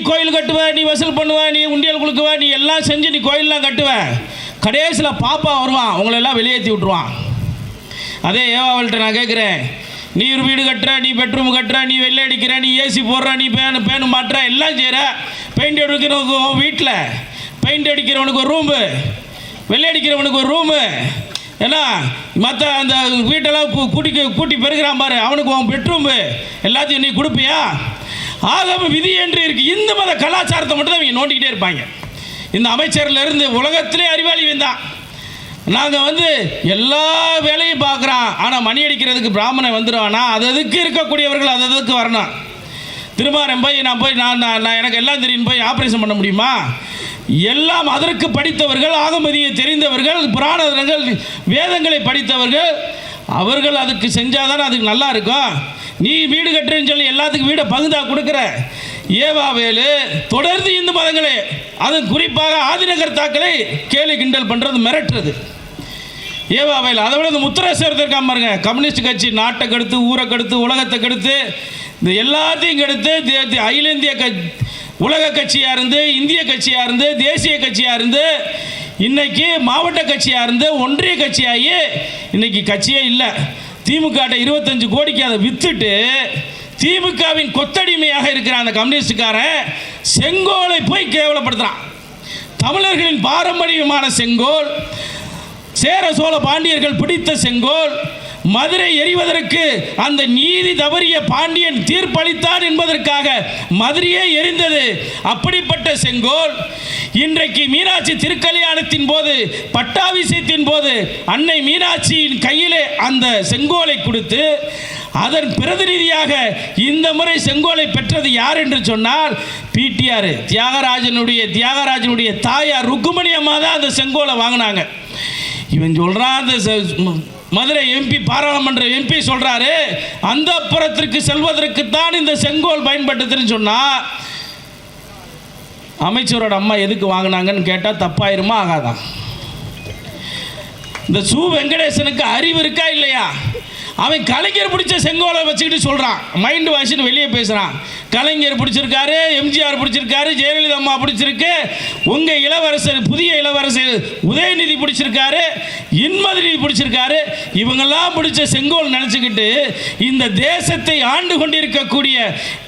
கோயில் கட்டுவ, நீ வசூல் பண்ணுவ, நீ உண்டியல் கொடுக்குவ, நீ எல்லாம் செஞ்சு நீ கோயிலெலாம் கட்டுவ. கடைசியில் பாப்பா வருவான், உங்களெல்லாம் வெளியேற்றி விட்ருவான். அதே ஏவாவள்கிட்ட நான் கேட்குறேன், நீ ஒரு வீடு கட்டுற, நீ பெட்ரூம் கட்டுற, நீ வெள்ளை அடிக்கிற, நீ ஏசி போடுற, நீ பேனு மாட்டுற, எல்லாம் செய்கிற. பெயிண்ட் அடிக்கிறவனுக்கு வீட்டில் பெயிண்ட் அடிக்கிறவனுக்கு ஒரு ரூமு, வெள்ளை அடிக்கிறவனுக்கு ஒரு ரூமு, ஏன்னா மற்ற அந்த வீட்டெல்லாம் கூட்டி பெருகிறான் பாரு, அவனுக்கு உன் பெட்ரூமு எல்லாத்தையும் நீ கொடுப்பியா? ஆகம விதி என்று இருக்கு. இந்து மத கலாச்சாரத்தை மட்டும் தான் இவங்க நோண்டிக்கிட்டே இருப்பாங்க. இந்த அமைச்சர்லேருந்து உலகத்திலே அறிவாளி வந்தான். நாங்கள் எல்லா வேலையும் பார்க்குறான், ஆனால் மணி அடிக்கிறதுக்கு பிராமணன் வந்துடுவானா? அதுக்கு இருக்கக்கூடியவர்கள் அதுக்கு வரணும். திருமாரன் போய் நான் எனக்கு எல்லாம் தெரியும் போய் ஆப்ரேஷன் பண்ண முடியுமா? எல்லாம் அதற்கு படித்தவர்கள், ஆகமதியை தெரிந்தவர்கள், புராணங்கள் வேதங்களை படித்தவர்கள், அவர்கள் அதுக்கு செஞ்சாதானே அதுக்கு நல்லா இருக்கும். நீ வீடு கட்டுறேன்னு சொல்லி எல்லாத்துக்கும் வீடை பகுந்தா கொடுக்குற. ஏவாவேலு தொடர்ந்து இந்து மதங்களே, அது குறிப்பாக ஆதிநகர்த்தாக்களை கேலி கிண்டல் பண்ணுறது, மிரட்டுறது. ஏவாவேலு அதை விட இந்த முத்துராசேரத்தை இருக்காம பாருங்க, கம்யூனிஸ்ட் கட்சி நாட்டை கெடுத்து, ஊரை கெடுத்து, உலகத்தை கெடுத்து, இந்த எல்லாத்தையும் கெடுத்து அகில இந்திய உலக கட்சியாக இருந்து, இந்திய கட்சியாக இருந்து, தேசிய கட்சியாக இருந்து, இன்னைக்கு மாவட்ட கட்சியாக இருந்து, ஒன்றிய கட்சியாகி இன்னைக்கு கட்சியே இல்லை. திமுக 25 கோடிக்கு அதை வித்துட்டு திமுகவின் கொத்தடிமையாக இருக்கிற அந்த கம்யூனிஸ்டுக்காரன் செங்கோலை போய் கேவலப்படுத்துறான். தமிழர்களின் பாரம்பரியமான செங்கோல், சேர சோழ பாண்டியர்கள் பிடித்த செங்கோல், மதுரை எரிவதற்கு அந்த நீதி தவறிய பாண்டியன் தீர்ப்பளித்தான் என்பதற்காக மதுரையே எரிந்தது. அப்படிப்பட்ட செங்கோல் இன்றைக்கு மீனாட்சி திருக்கல்யாணத்தின் போது, பட்டாபிஷேகத்தின் போது அன்னை மீனாட்சியின் கையிலே அந்த செங்கோலை கொடுத்து, அதன் பிரதிநிதியாக இந்த முறை செங்கோலை பெற்றது யார் என்று சொன்னால் பிடிஆர் தியாகராஜனுடைய தாயார் ருக்குமணி அம்மா தான் அந்த செங்கோலை வாங்கினாங்க. இவன் சொல்றான், அந்த மதுரை எம்பி, பாராளுமன்ற எம்பி சொல்றாரு, அந்த புறத்திற்கு செல்வதற்கு தான் இந்த செங்கோல் பயன்படுத்துன்னு சொன்னா, அமைச்சரோட அம்மா எதுக்கு வாங்கினாங்கன்னு கேட்டால் தப்பாயிருமா ஆகாதான்? இந்த சு வெங்கடேசனுக்கு அறிவு இருக்கா இல்லையா? அவன் கலைஞர் பிடிச்ச செங்கோலை வச்சுக்கிட்டு சொல்கிறான், மைண்டு வாஷின்னு வெளியே பேசுகிறான். கலைஞர் பிடிச்சிருக்காரு, எம்ஜிஆர் பிடிச்சிருக்காரு, ஜெயலலிதா அம்மா பிடிச்சிருக்கு, உங்கள் இளவரசர் புதிய இளவரசர் உதயநிதி பிடிச்சிருக்காரு, இன்மதி பிடிச்சிருக்காரு. இவங்கெல்லாம் பிடிச்ச செங்கோல் நினச்சிக்கிட்டு இந்த தேசத்தை ஆண்டு கொண்டிருக்கக்கூடிய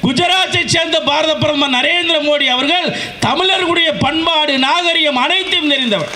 குஜராத்தை சேர்ந்த பாரத பிரதமர் நரேந்திர மோடி அவர்கள் தமிழர்களுடைய பண்பாடு, நாகரிகம் அனைத்தையும் தெரிந்தவர்.